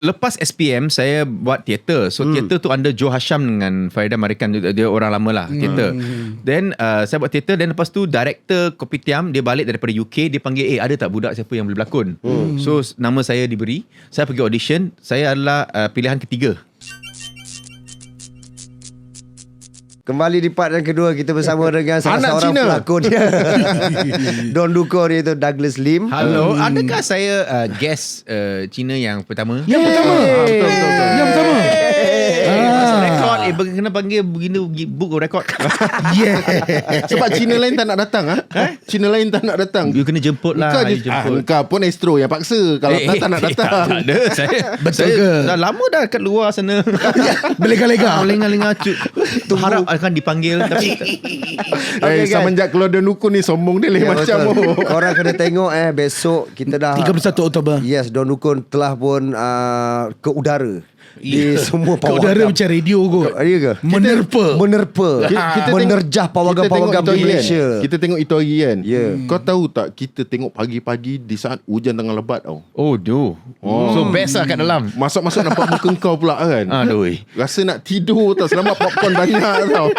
lepas SPM saya buat teater. So teater tu under Joe Hasham dengan Farida Marikan, dia orang lama lah teater. Then saya buat teater, dan lepas tu director Kopitiam dia balik daripada UK, dia panggil ada tak budak siapa yang boleh berlakon. So nama saya diberi, saya pergi audition, saya adalah pilihan ketiga. Kembali di part yang kedua, kita bersama dengan salah Anak seorang Cina. pelakon Don Dukun, iaitu Douglas Lim. Halo, adakah saya guest Cina yang pertama? Yang pertama. Betul. Yang pertama. Rekod kena panggil begini, book record. Sebab Cina lain tak nak datang Cina lain tak nak datang. You kena jemput lah. Engkau je engkau pun Astro yang paksa. Kalau tak nak datang. Tak ada. Betul saya ke? dah lama dah kat luar sana. Berlega-lega. Lenga-lenga harap akan dipanggil. Tapi Okay, guys. semenjak keluar Dan Dukun ni sombong dia macam betul. Korang kena tengok besok kita dah 31 Oktober. Yes, Don Dukun telah pun ke udara di semua Ke udara pawagam. macam radio kot. Ya ke? Menerpa. Kita menerjah pawagam-pawagam di Malaysia. Kita tengok itu hari kan. Ya. Kau tahu tak, kita tengok pagi-pagi di saat hujan tengah lebat tau. So best lah kat dalam. Masuk-masuk nampak muka kau pula kan. Aduh. Rasa nak tidur tau. Selamat popcorn banyak tau.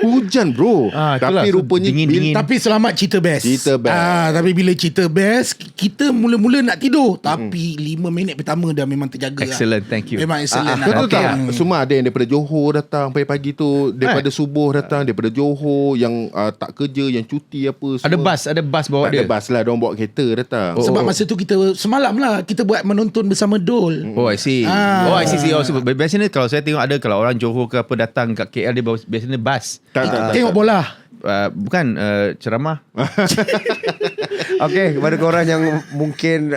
Hujan bro. Itulah. Tapi So, rupanya dingin-dingin. Tapi selamat cerita best. Cerita best. Tapi bila cerita best, kita mula-mula nak tidur. Tapi 5 minit pertama dah memang terjaga. Excellent, thank you. Memang excellent. Kau tahu Okay. tak, semua ada yang daripada Johor datang pagi-pagi tu, daripada subuh datang, daripada Johor yang tak kerja, yang cuti apa semua. Ada bas bawa Tak ada dia. bas lah, diorang bawa kereta datang. Sebab masa tu kita semalam lah kita buat menonton bersama Dol. I see. I see. So, biasanya kalau saya tengok ada, kalau orang Johor ke apa datang kat KL, dia biasanya bas. Tak. Tengok bola. Bukan ceramah. Okey, kepada korang yang mungkin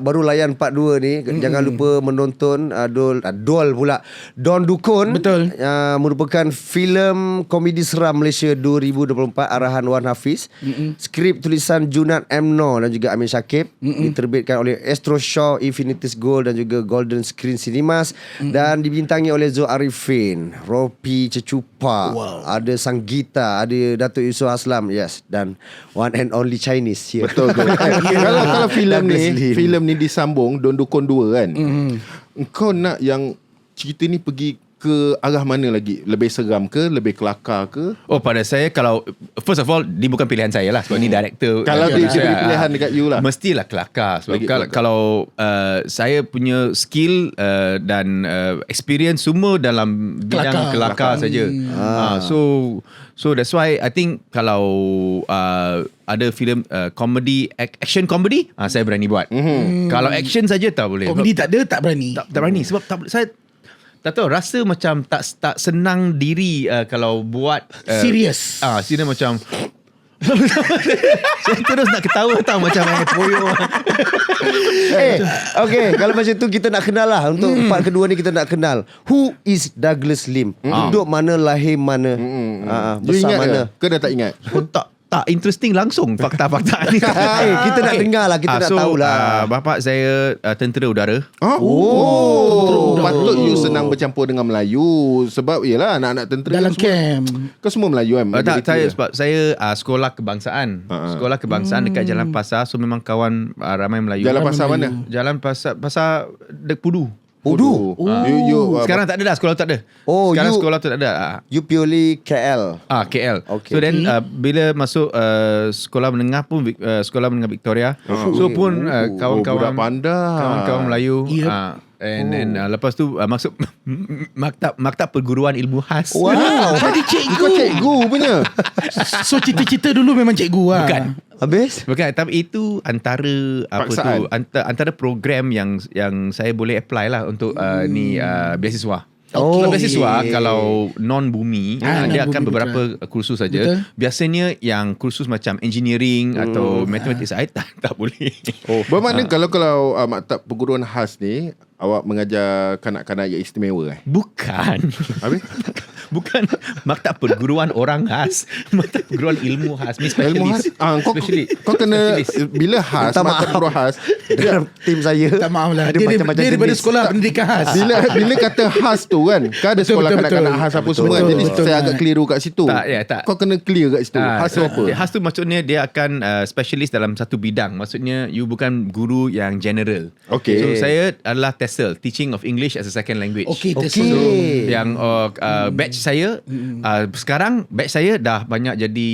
baru layan part 2 ni, jangan lupa menonton Dol pula, Don Dukun. Betul. Merupakan filem komedi seram Malaysia 2024 arahan Wan Hafiz. Skrip tulisan Junad M. Noor dan juga Amin Syakib. Diterbitkan oleh Astro Shaw, Infinities Gold dan juga Golden Screen Cinemas. Dan dibintangi oleh Zul Arifin, Ropi Cecupa, ada Sanggita, ada Datuk Yusof Aslam, yes, dan one and only Chinese here. Betul ke? Kalau filem ni disambung Don Dukun 2 kan. Engkau nak yang cerita ni pergi ke arah mana lagi? Lebih seram ke? Lebih kelakar ke? Pada saya, kalau first of all, dia bukan pilihan saya lah, sebab ni director. Kalau dia beri pilihan dekat you lah, mestilah kelakar. Sebab kelakar. kalau saya punya skill dan experience semua dalam bidang kelakar saja. So that's why I think kalau ada filem comedy, action comedy, saya berani buat. Kalau action saja tak boleh. Komedi tak ada, tak berani. Tak berani sebab saya tak tahu, rasa macam tak senang diri kalau buat Serius. serius macam saya terus nak ketawa tau, macam poyo. Okay, kalau macam tu kita nak kenal lah. Untuk part kedua ni kita nak kenal who is Douglas Lim. Duduk mana, lahir mana, you besar ingat mana. ke? Kau dah tak ingat? Tak interesting langsung fakta-fakta ni. Kita nak dengar lah, kita nak tahu lah. Bapak saya tentera udara. Patut you senang bercampur dengan Melayu. Sebab yelah, anak-anak tentera Dalam semua, camp. kau semua Melayu kan? Sebab saya sekolah kebangsaan. Sekolah kebangsaan dekat Jalan Pasar. So memang kawan ramai Melayu. Jalan Pasar mana? Jalan Pasar Dek Pudu. Pudu. Sekarang tak ada dah, sekolah tu tak ada. Sekarang sekolah tu tak ada. You purely KL. KL. Okay. So then bila masuk sekolah menengah pun sekolah menengah Victoria. So pun kawan-kawan budak pandai. kawan-kawan Melayu. Yep. And then lepas tu masuk maktab perguruan ilmu khas. Wow. Jadi cikgu. Kau cikgu punya. So cita-cita dulu memang cikgu lah. Bukan. Habis? Bukan, tapi itu antara Paksaan. antara program yang saya boleh apply lah untuk beasiswa. Oh, Beasiswa okay. Kalau non-bumi dia akan non-bumi, beberapa kursus saja. Betul. Biasanya yang kursus macam engineering atau mathematics saya tak boleh. Bermakna kalau maktab perguruan khas ni, awak mengajar kanak-kanak yang istimewa Bukan. Habis? Bukan maktab perguruan orang khas, maktab perguruan ilmu khas. Ilmu khas. Kau kena bila khas, Minta maktab maaf. guru khas. Dalam tim saya Tak maaf lah. ada Dia macam-macam daripada jenis. sekolah pendidikan khas. Bila kata khas tu kan ada Betul, sekolah betul, kanak-kanak betul. khas apa Betul, semua kan. Jadi betul, saya betul. agak keliru kat situ. Tak. Kau kena clear kat situ. Khas tu apa? Khas tu maksudnya dia akan specialist dalam satu bidang. Maksudnya you bukan guru yang general. Okay. So saya adalah TESOL, Teaching of English as a Second Language. Okey, Okey. TESOL. Yang batch saya sekarang batch saya dah banyak jadi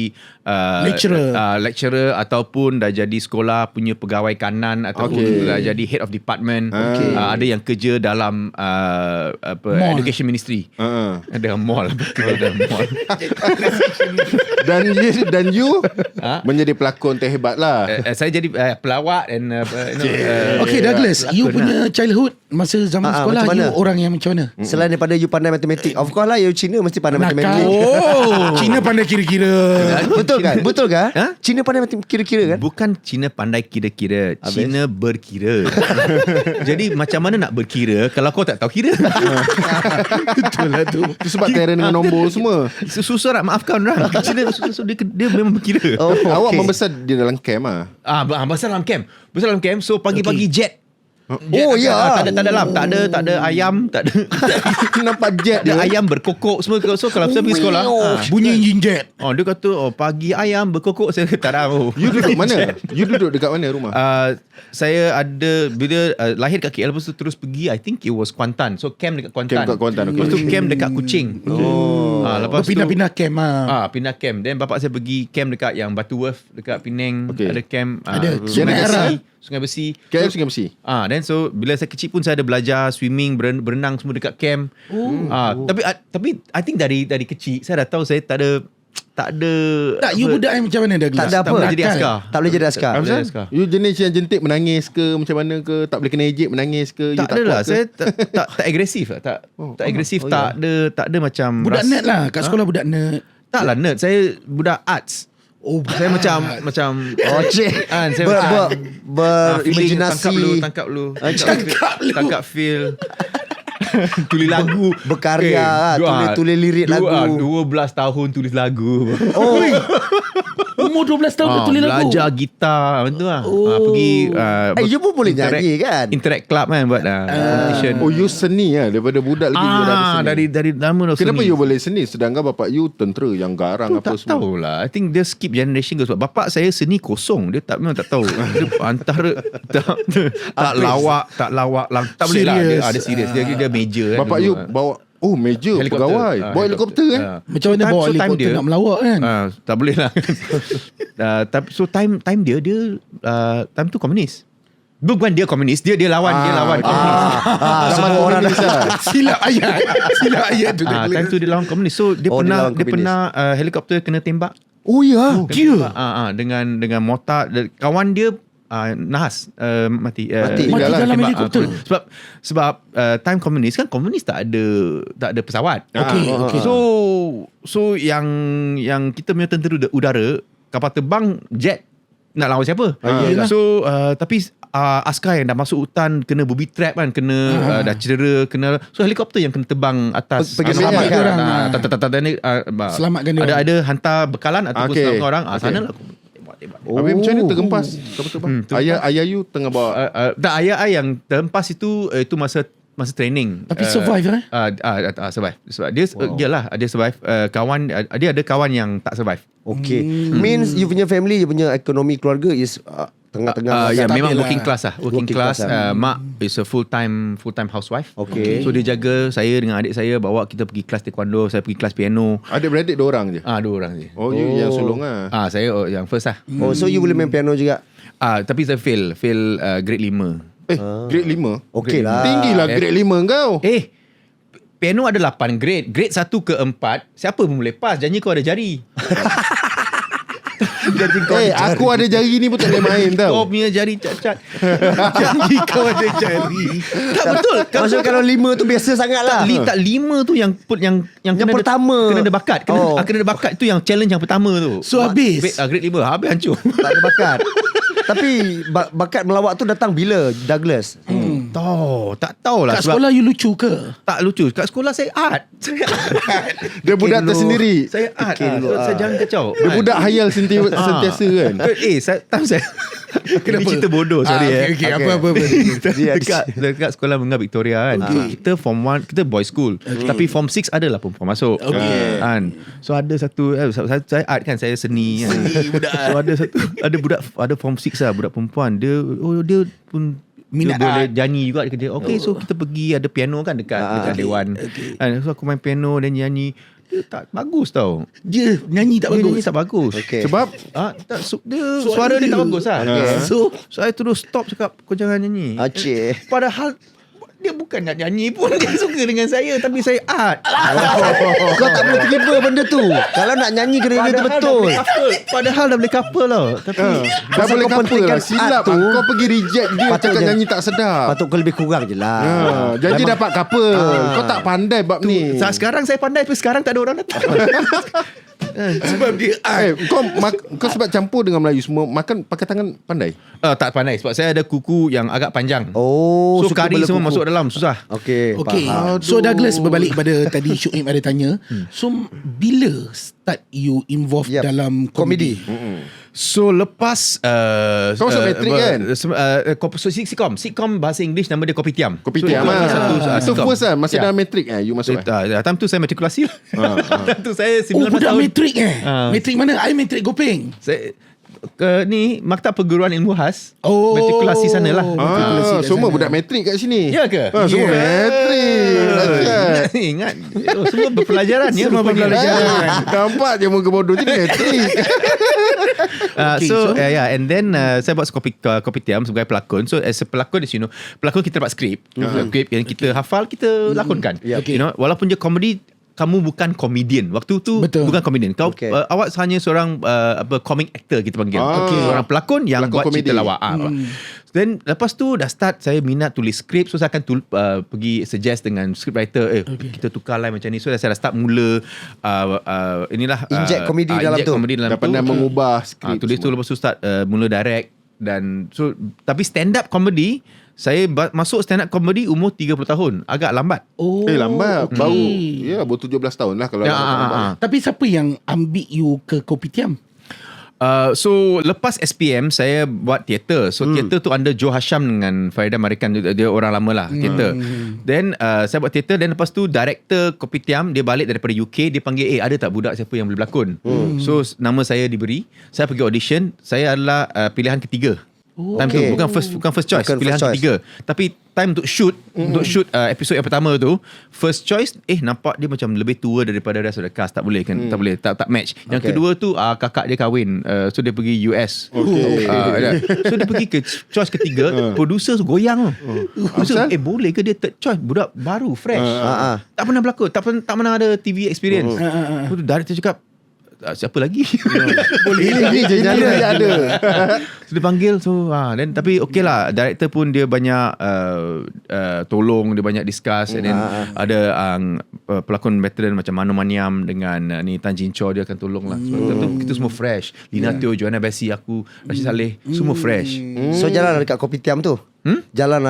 lecturer ataupun dah jadi sekolah punya pegawai kanan ataupun dah jadi head of department. Ada yang kerja dalam Mall. education ministry. Ada mall, ada mall. Dan you menjadi pelakon terhebat lah. Saya jadi pelawak and Okay Douglas, you pelakon punya childhood masa zaman sekolah, macam mana? you orang yang macam mana? Selain daripada you pandai matematik, of course lah you Cina mesti pandai matematik. Oh, Cina pandai kira-kira. Betul kan? Betul kan? Ha? Cina pandai kira-kira kan? Bukan Cina pandai kira-kira, Cina berkira. Jadi macam mana nak berkira kalau kau tak tahu kira? Betul lah tu. Itu sebab terror dengan nombor semua. Susah nak maafkan orang. Cina susah, dia memang berkira. Oh, Awak okay. membesar di dalam camp ah. Besar dalam camp. So pagi-pagi jet. Oh, ya. Tak ada ayam, tak ada. Nampak jet Ada dia. ayam berkokok semua. So kalau saya pergi sekolah, Bunyi enjin jet. dia kata pagi ayam berkokok. Saya kata tak tahu. You duduk mana? You duduk dekat mana rumah? Saya ada bila lahir kat KL, lepas tu terus pergi, I think it was Kuantan. So camp dekat Kuantan. Camp kat Kuantan, okay. Lepas tu camp dekat Kuching. Lepas tu Pindah-pindah camp lah. pindah camp. Then bapak saya pergi camp dekat yang Butterworth dekat Penang. Okay. Ada camp Ada. Sungai Besi. KL Sungai Besi. Then so bila saya kecil pun saya ada belajar swimming, berenang semua dekat camp. Tapi I think dari kecil saya dah tahu saya tak ada Tak, you budak yang macam mana Douglas? Tak ada apa. tak boleh jadi Nakal. askar. Tak boleh jadi askar. Tak boleh Kenapa? jadi askar. You jenis yang jentik menangis ke macam mana ke? Tak boleh kena ejek menangis ke? You Tak ada lah. kuat ke? Saya tak agresif lah. Tak agresif. Tak ada macam Budak nerd lah. Kat sekolah budak nerd. Tak lah nerd. Saya budak arts. Saya macam Oh, cik. saya Berimajinasi. tangkap dulu. Tangkap feel. Tulis lagu. Berkarya lah. Tulis lirik lagu. 12 tahun tulis lagu. Oh, Umur 12 tahun dah tulis lagu. Belajar gitar. Macam tu lah. Pergi you pun boleh nyanyi kan? Interact club kan buat competition. Oh, you seni lah. Daripada budak lagi you dah ada seni. dari lama dah Kenapa seni. you boleh seni sedangkan bapak you tentera yang garang apa Tak semua? tahulah. I think dia skip generation ke sebab bapak saya seni kosong. Dia memang tak tahu. Dia antara tak lawak, tak boleh lah. Dia Serious. ada serius. Dia major kan. Bapak dulu. you bawa meja Helikopter. pegawai. Bawa helikopter kan? Macam mana bawa helikopter nak melawak kan? Tak boleh lah. So time dia time tu komunis. Bukan dia komunis, dia lawan komunis. Zaman orang dah Silap ayat tu Douglas. Time tu dia lawan komunis. So dia Oh, dia lawan komunis. pernah helikopter kena tembak. Oh ya. Dengan mortar. Kawan dia nahas mati Mati dalam tembak, helikopter. sebab time komunis kan, komunis tak ada pesawat. Okay. So yang kita punya tentera udara, kapal terbang, jet, nak lawan siapa? So tapi askar yang dah masuk hutan kena booby trap kan, kena dah cedera, so helikopter yang kena terbang atas Pergi selamatkan orang. Selamatkan dia ada hantar bekalan ataupun Okay. selamatkan orang. Sana lah tembak. Habis macam mana tergempas? Ayah you tengah bawa Tak, ayah yang terhempas itu masa training. Tapi survive Survive. Dia iyalah, dia survive. Dia ada kawan yang tak survive. Okay. Means you punya family, you punya ekonomi keluarga is tengah-tengah. Ya, memang lah. working class lah. Working class. Mak is a full time housewife. Okay. So dia jaga saya dengan adik saya, bawa kita pergi kelas taekwondo, saya pergi kelas piano. adik-beradik 2 orang je. 2 orang je. Oh, you yang sulung lah. Saya yang first lah. Oh, so you boleh main piano juga? Tapi saya fail grade 5. Grade 5? Okay lah. Tinggi lah grade 5 kau. Piano ada 8 grade. Grade 1 ke 4, siapa pun boleh pass. Janji kau ada jari. Aku ada jari ni pun tak boleh main tau. Kau punya jari cacat. Janji kau ada jari. Tak betul. Maksudnya kalau 5 tu biasa sangat lah. Tak 5 tu yang kena pertama. kena ada bakat. Kena ada bakat tu yang challenge yang pertama tu. So habis. Grade 5 habis hancur. Tak ada bakat. Tapi bakat melawak tu datang bila, Douglas? Tak tahu lah. Kat sekolah you lucu ke? Tak lucu. Kat sekolah saya art. Saya art. Dia budak tersendiri. Saya art. Fikir Saya jangan kacau. Dia budak hayal sentiasa kan. Saya Ini cerita bodoh, sorry. Okay, apa. dekat sekolah menengah Victoria kan. Kita form 1, kita boys school. Tapi form 6 adalah perempuan masuk. Kan. So ada satu saya art kan, saya seni kan. So ada form 6 lah, budak perempuan. Dia pun minat dia boleh art. nyanyi juga. Dia kata, okay, so kita pergi, ada piano kan dekat dewan. Kan, so aku main piano dan nyanyi. Dia tak bagus tau. Dia nyanyi tak Dia bagus. nyanyi tak bagus. Okay. Sebab Suara dia tak bagus lah. So So I terus stop cakap, kau jangan nyanyi. Aceh. Padahal dia bukan nak nyanyi pun. Dia suka dengan saya, tapi saya art. Kau tak boleh terima benda tu. Kalau nak nyanyi kena dia betul. Padahal dah boleh couple tau. Tapi dah boleh kau couple pentingkan lah. Silap art tu, kau pergi reject dia. patut Cakap je- nyanyi tak sedap. Patut kau lebih kurang je lah. Janji dapat couple. Kau tak pandai bab ni. sekarang saya pandai, tapi sekarang tak ada orang datang. sebab dia Kau sebab campur dengan Melayu semua, makan pakai tangan pandai. Tak pandai sebab saya ada kuku yang agak panjang. Oh, So suka kari bela semua kuku. masuk dalam, susah. Okay, Okay, faham. so Douglas, berbalik pada tadi Syuib ada tanya. So bila start you involved Yap. dalam komedi? So lepas Kau masuk matrik kan? Sitcom bahasa Inggeris nama dia Kopitiam. Kopitiam So, lah. satu Itu sitcom. first lah. Masa Ya. dalam matrik you masuk Time tu saya matrikulasi. Time tu saya 19 Oh, budak tahun. matrik Ah. Matrik mana? I matrik Gopeng. Saya ni Maktab Perguruan Ilmu Khas. Oh. Matrikulasi sana lah. Semua budak matrik kat sini. Ya ke? Semua matrik. Dahsyat. Ingat semua berpelajaran ya. Semua rupanya. berpelajaran. Nampak je muka bodoh je matrik. So and then saya buat Kopitiam sebagai pelakon. So as a pelakon, as you know, pelakon kita dapat skrip. Skrip yang kita hafal, kita lakonkan. Okay. You know, walaupun dia komedi, kamu bukan komedian. Waktu tu Betul. bukan komedian. Kau Okay. awak hanya seorang comic actor kita panggil. Okay. Seorang pelakon yang Pelakon buat cerita komedi. lawak. Then lepas tu dah start saya minat tulis skrip. So saya akan pergi suggest dengan script writer, kita tukar line macam ni. So saya dah start mula inilah Inject komedi dalam inject tu. komedi dalam Dah tu. pandai mengubah skrip Tulis tu, lepas tu start mula direct. Dan so tapi stand up comedy, saya masuk stand up comedy umur 30 tahun. Agak lambat. Oh, Lambat. okay. Baru 17 tahun lah kalau lambat. Tapi siapa yang ambil you ke Kopitiam? So lepas SPM saya buat teater. So teater tu under Joe Hasham dengan Farida Marikan. Dia orang lama lah teater. Then saya buat teater. Dan lepas tu director Kopitiam, dia balik daripada UK. Dia panggil, ada tak budak siapa yang boleh berlakon? So nama saya diberi. Saya pergi audition. Saya adalah pilihan ketiga. Time tu Okay. bukan first choice, Bukan pilihan first choice. ketiga. Tapi time untuk shoot episod yang pertama tu, first choice nampak dia macam lebih tua daripada rest of the cast. Tak boleh kan? Tak boleh, tak match. Yang Okay. kedua tu kakak dia kahwin, so dia pergi US. So dia pergi ke choice ketiga, producer tu goyang. Producer, boleh ke dia third choice? Budak baru, fresh. Tak pernah berlakon, tak pernah ada TV experience. So director cakap, siapa lagi? Ini je jalan yang ada. So dia panggil, so then tapi okey lah, director pun dia banyak tolong, dia banyak discuss, and then ada pelakon veteran macam Mano Maniam dengan ni Tan Jin Cho, dia akan tolong lah. Sebab kita semua fresh. Lina Teo, Joanna Bessie, aku, Rashid Saleh, semua fresh. So jalan dekat Kopitiam tu. Jalan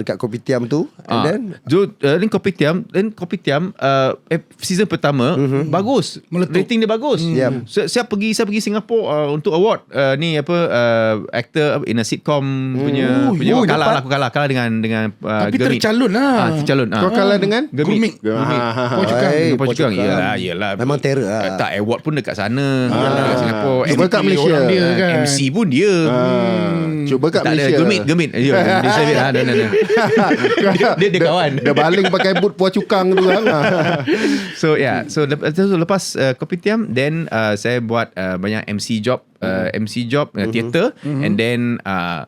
dekat Kopitiam tu. And then Kopitiam season pertama bagus, rating dia bagus. Yep. Saya pergi Singapura untuk award actor in a sitcom punya dapat. aku kalah dengan Tapi Gurmit. tercalon lah. Tercalon. Kau kalah dengan Gurmit. Kau cakap Kau cakap yelah. Memang terror lah. Tak, award pun dekat sana, dekat Singapura. Cuba kat Malaysia. orang dia kan. MC pun dia. Cuba kat Tak ada Malaysia. Gurmit. Dia saya dia kawan. Dia baling pakai boot puas cukang tu kan. So lepas Kopitiam, then saya buat banyak MC job, theater, and then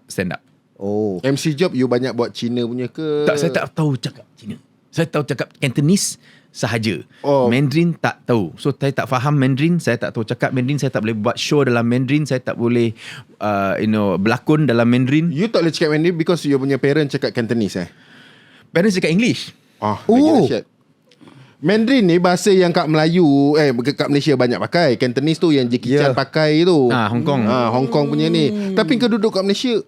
stand up. Oh. MC job you banyak buat Cina punya ke? Tak, saya tak tahu cakap Cina. Saya tahu cakap Cantonese sahaja. Oh. Mandarin tak tahu. So saya tak faham Mandarin, saya tak tahu cakap Mandarin, saya tak boleh buat show dalam Mandarin, saya tak boleh berlakon dalam Mandarin. You tak boleh cakap Mandarin because you punya parents cakap Cantonese Parents cakap English. Lagi dahsyat. Mandarin ni bahasa yang kat Melayu kat Malaysia banyak pakai. Cantonese tu yang Jackie Chan pakai tu. Hong Kong. Hong Kong punya ni. Tapi kau duduk kat Malaysia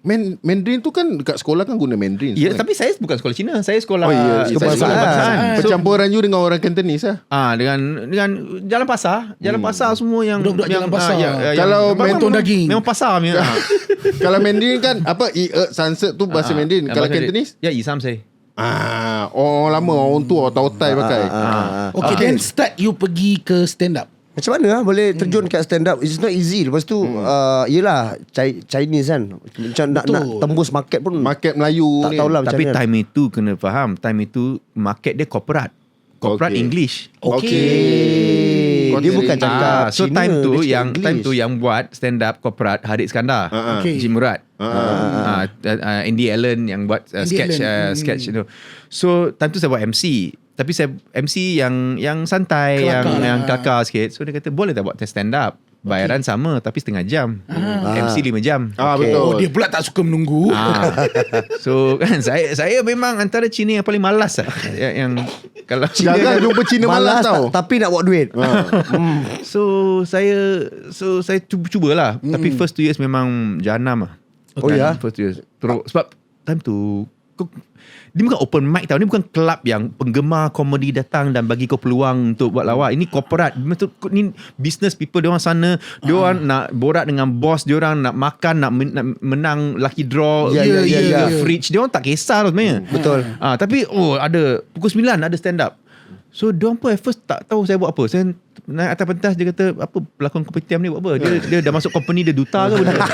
Mandarin tu kan dekat sekolah kan guna Mandarin. Ya, semua. tapi saya bukan sekolah Cina. Saya sekolah sekolah saya bahasaan. Percampuran you dengan orang Cantonese lah. dengan jalan pasar, semua yang Budak-budak yang jalan pasar. Kalau potong daging. memang pasar punya. Kalau Mandarin kan apa sunset tu bahasa Mandarin. Kalau Cantonese ya Isam saya. orang lama, orang tua, otai pakai. Okay, then start you pergi ke stand up. Macam mana boleh terjun kat stand up? It's not easy. Lepas tu yelah Chinese kan, macam nak tembus market pun Market Melayu tak ni. tahulah macam Tapi mana. time itu kena faham, time itu market dia corporate English. Okay. Dia bukan cakap so Cina, time tu dia cakap yang English. buat stand up corporate Harid Iskandar, Okay. Jim Murad, Andy Allen yang buat sketch sketch tu. So time tu saya buat MC. Tapi saya MC yang santai, yang kelakar sikit. So dia kata boleh tak buat stand up? Bayaran sama tapi setengah jam. MC 5 jam. Betul. Dia pula tak suka menunggu. So kan saya memang antara Cina yang paling malas lah. yang kalau Jangan jumpa Cina malas tau. Tapi nak buat duit. So saya cubalah. Tapi first 2 years memang jahanam lah. Oh, ya? First 2 years. Teruk sebab time tu dia bukan open mic tau. Ni bukan kelab yang penggemar komedi datang dan bagi kau peluang untuk buat lawak. Ini corporate. Ni business people. Diorang sana, diorang nak borak dengan bos, diorang nak makan, nak menang lucky draw, Ya. fridge. Diorang tak kisah tau sebenarnya. Betul. Tapi ada pukul 9 ada stand up. So diorang pun at first tak tahu saya buat apa. Saya naik atas pentas, dia kata apa pelakon kopitiam ni buat apa? Dia dah masuk company, dia duta ke benda.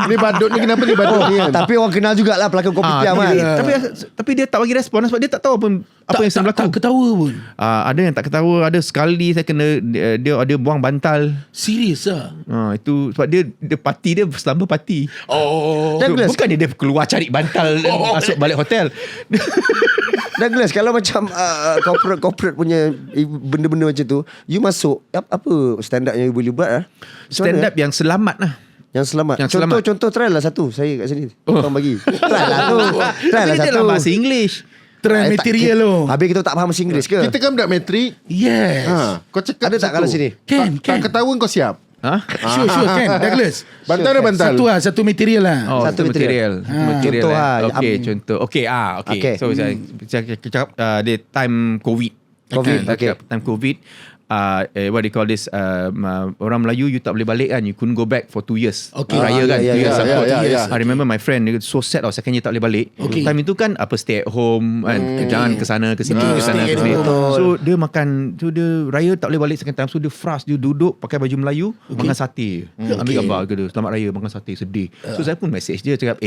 Ni badut ni, kenapa ni badut ni kan? Tapi orang kenal jugalah pelakon kopitiam kan. Tapi dia tak bagi respon sebab dia tak tahu apa yang sedang berlaku. Tak ketawa pun. Ada yang tak ketawa. Ada sekali saya kena dia buang bantal. Serius lah. Itu sebab dia parti dia selamba parti. Oh. So, Douglas. bukan dia keluar cari bantal dan masuk balik hotel. Douglas, kalau macam corporate punya benda-benda macam tu, you masuk apa stand up yang you boleh buat lah? Stand up yang selamat lah. Yang selamat. Contoh try lah satu. Saya kat sini. Tolong bagi. Try lah tu. Try lah Tapi dia satu. dalam bahasa English. Try material lo. Habis kita tak faham bahasa Inggeris ke? Kita kan budak metrik. Yes. Kau cakap Ada tak satu. kalau sini? Can. Tak ketahuan kau siap. Sure can. Douglas. Bantal ada bantal. Satu material lah. Satu material. Material. Contoh lah. Okay, contoh. Okay. Okay. So saya cakap dia time COVID. Okay. Time COVID. What they call this, orang Melayu you tak boleh balik kan, you couldn't go back for 2 years. Okay. Raya kan, 2 years. ya. I remember my friend, dia so sad second year tak boleh balik. Okay. Time itu kan stay at home kan, jangan ke sana ke sini, ke sana ke sini. So dia makan, so dia raya tak boleh balik second time. So dia frust, dia duduk pakai baju Melayu, makan sate. Ambil gambar ke dia, selamat raya makan sate, sedih. So saya pun message dia cakap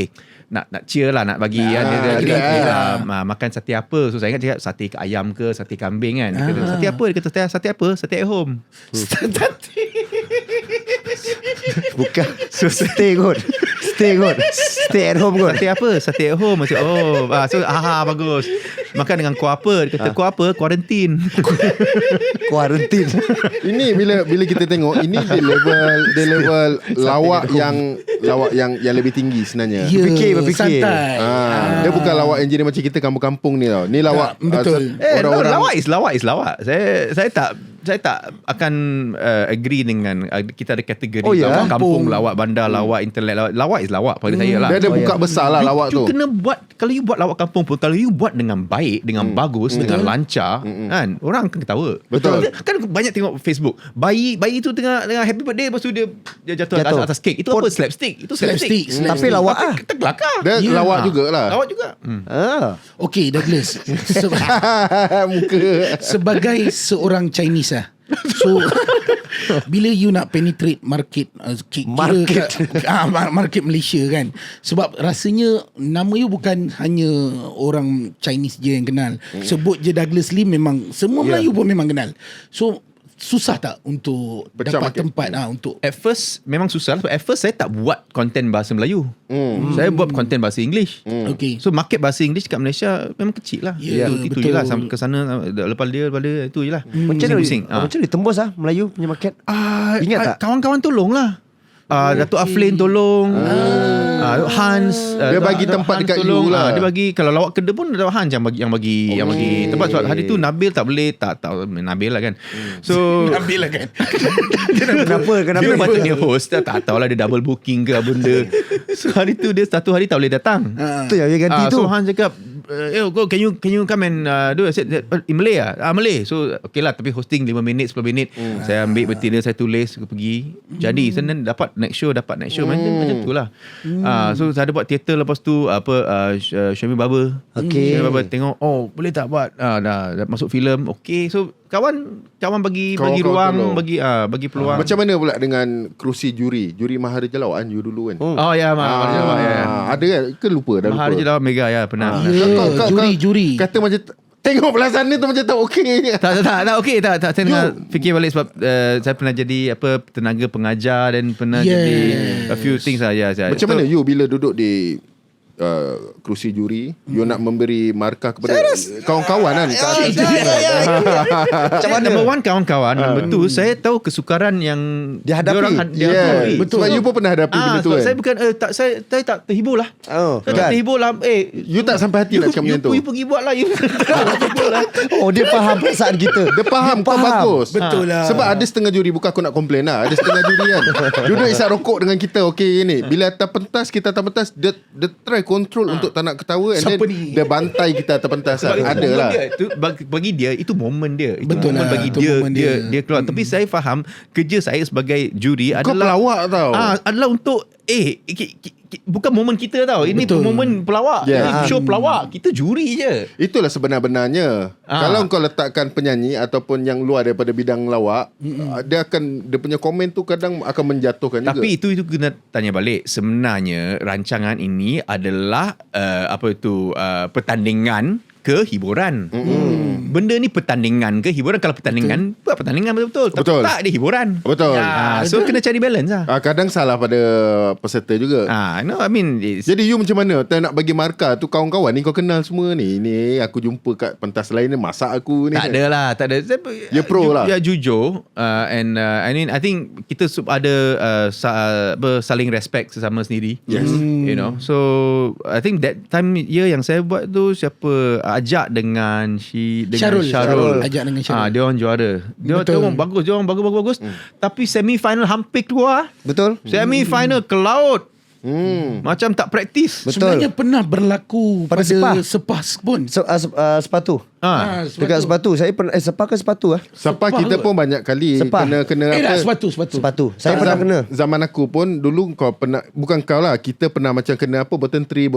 nak cheer lah, nak bagi kan. Dia makan sate apa. So saya ingat cakap sate ke ayam ke, sate kambing kan. Dia kata sate apa? Dia kata sate apa? Sate at home. Bukan. Stay kot. Stay at home kot. Sate apa? Sate at home. Macam so bagus. Makan dengan kuah apa? Dia kata kuah apa? Quarantine. Kuarantin. Ini bila kita tengok, ini di level lawak yang lebih tinggi sebenarnya. Ya, Berfikir. santai. Dia bukan lawak yang jadi macam kita kampung-kampung ni tau. Ni lawak betul. Lawak is lawak. Saya tak akan agree dengan kita ada kategori lawak kampung, lawak bandar, lawak internet. Lawak is lawak pada saya lah. Dia ada buka besar lah lawak tu. You kena buat, kalau you buat lawak kampung pun, kalau you buat dengan baik, dengan bagus, dengan lancar, kan, orang akan ketawa. Betul. Kan banyak tengok Facebook, bayi tu tengah happy birthday, lepas tu dia jatuh atas kek. Itu apa? Slapstick. Itu slapstick. Tapi lawak ah. Kita kelakar. Dia lawak jugalah. Lawak juga. Okay, Douglas. Muka. Sebagai seorang Chinese so bila you nak penetrate market market Malaysia kan, sebab rasanya nama you bukan hanya orang Chinese je yang kenal. Sebut je Douglas Lim, memang semua Melayu pun memang kenal. So susah tak untuk Pecah dapat market. tempat untuk At first memang susah. At first saya tak buat konten bahasa Melayu. Saya buat konten bahasa English. okay. So market bahasa English kat Malaysia memang kecil lah. Ya, Itu betul. je lah. Sampai ke sana, lepas dia itu je lah. Macam mana ditembus Melayu punya market? Ingat tak? Kawan-kawan tolong lah. Datuk Aflin tolong. Hans Dia bagi tempat dekat you lah. Dia bagi kalau lawak kedai pun ada Hans yang bagi tempat. Sebab hari tu Nabil tak boleh tak Nabil lah kan. So Nabil lah kan. Kenapa? dia patutnya host tak tahulah dia double booking ke apa benda. So hari tu dia satu hari tak boleh datang. Tu yang dia ganti tu. So Hans cakap go, can you come and do it? I said, in Malay Malay. So okay lah, tapi hosting 5 minit 10 minit. Saya ambil peti dia, saya tulis, saya pergi. Jadi then dapat next show macam tu lah. So saya ada buat teater, lepas tu Syami Baba. Okay. Syami Baba tengok, boleh tak buat dah masuk filem. Okay, so kawan bagi ruang, bagi peluang. Macam mana pula dengan kerusi juri Maharaja Lawak kan you dulu kan? Maharaja Lawak Ada kan? Ke lupa dah lupa. Maharaja Lawak Mega pernah. Juri. Kata macam tengok belah sana tu macam tak okey. Tak okey tak saya tengah fikir balik sebab saya pernah jadi tenaga pengajar dan pernah jadi a few things lah. Macam mana you bila duduk di kerusi juri, you nak memberi markah kepada kawan-kawan kan? Macam mana? Number one kawan-kawan, number two saya tahu kesukaran yang Dihadapi. hadapi. Betul. Sebab you pun pernah hadapi benda tu kan? Saya bukan saya tak terhibur lah. Saya tak terhibur lah. You tak sampai hati nak cakap macam tu. You pergi buat lah. Dia faham perasaan kita. Dia faham kau bagus. Betul lah. Sebab ada setengah juri, bukan aku nak komplain lah, ada setengah juri kan duduk isap rokok dengan kita. Okay ni, bila atas pentas, kita atas pentas, dia try control untuk tak nak ketawa, and Siapa then ni? dia bantai kita atas pentas lah. Ada lah. Bagi dia itu momen dia. Itu Betul momen lah, bagi itu dia, momen dia dia. dia keluar. Tapi saya faham kerja saya sebagai juri Kau adalah pelawak tau. adalah untuk bukan momen kita tau. Ini Betul. momen pelawak. Yeah. Show pelawak. Kita juri je. Itulah sebenar-benarnya. Kalau kau letakkan penyanyi ataupun yang luar daripada bidang lawak, dia punya komen tu kadang akan menjatuhkan juga. Tapi itu kena tanya balik. Sebenarnya rancangan ini adalah pertandingan ke hiburan. Benda ni pertandingan ke hiburan. Kalau pertandingan, buat pertandingan betul-betul. Tapi Betul. tak dia hiburan. Betul. So kena cari balance lah. Kadang salah pada peserta juga. No, I mean Jadi you macam mana? Tak nak bagi markah tu, kawan-kawan ni kau kenal semua ni. Ni aku jumpa kat pentas lain ni, masak aku ni. tak ada lah, tak ada. Ya, pro lah. Ya, jujur. And I mean, I think kita ada saling respect sesama sendiri. Yes. You know. So I think that time yang saya buat tu, siapa ajak dengan Syarul. Syarul. Ajak dengan Syarul. Dia orang juara. Dia Betul. orang bagus, dia orang bagus. Tapi semi final hampir keluar. Betul. Semi final ke laut. Macam tak praktis. Betul. Sebenarnya pernah berlaku Pada pada sepah. sepah pun. Sepatu. Dekat sepatu. Saya pernah sepah ke sepatu Sepah kita kot. pun banyak kali Sepah. kena Tak, apa. sepatu. Saya pernah kena. Zaman aku pun dulu kau pernah, bukan kau lah, kita pernah macam kena apa, bottom 3.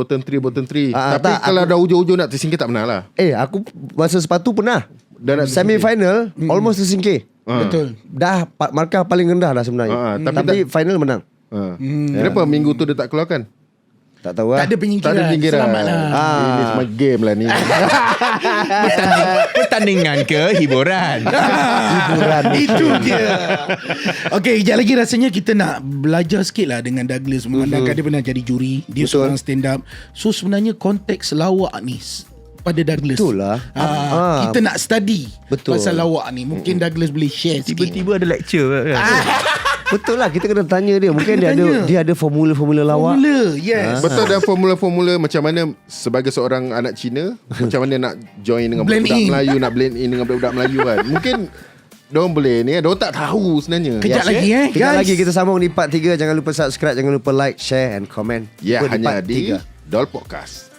Tapi tak, kalau dah hujung-hujung nak tersingkir tak pernah lah. Aku masa sepatu pernah. Dah nak Semi final almost tersingkir. Betul. Dah markah paling rendah dah sebenarnya. Tapi final menang. Kenapa minggu tu dia tak keluarkan? Tak tahu Tak ada lah. penyingkiran. Tak ada pinggiran. Selamat lah. Ini semua game lah ni. Pertandingan ke hiburan. Itu dia. Okay, kejap lagi rasanya kita nak belajar sikit lah dengan Douglas. Memandangkan dia pernah jadi juri. Dia seorang stand up. So sebenarnya konteks lawak ni pada Douglas. Betul lah. Kita nak study Betul. pasal lawak ni. Mungkin Douglas boleh share sikit. Tiba-tiba ada lecture kan. Betul lah, kita kena tanya dia. Mungkin dia ada formula-formula lawak. Formula, yes. Betul, dan formula-formula macam mana sebagai seorang anak Cina, macam mana nak join dengan Blend budak in. Melayu, nak blend in dengan budak Melayu kan. Mungkin diorang boleh ni, diorang tak tahu sebenarnya. Kejap lagi Kejap guys. lagi kita sambung di part 3. Jangan lupa subscribe, jangan lupa like, share and comment. Ya, Jumpa hanya part di 3. Dol Podcast.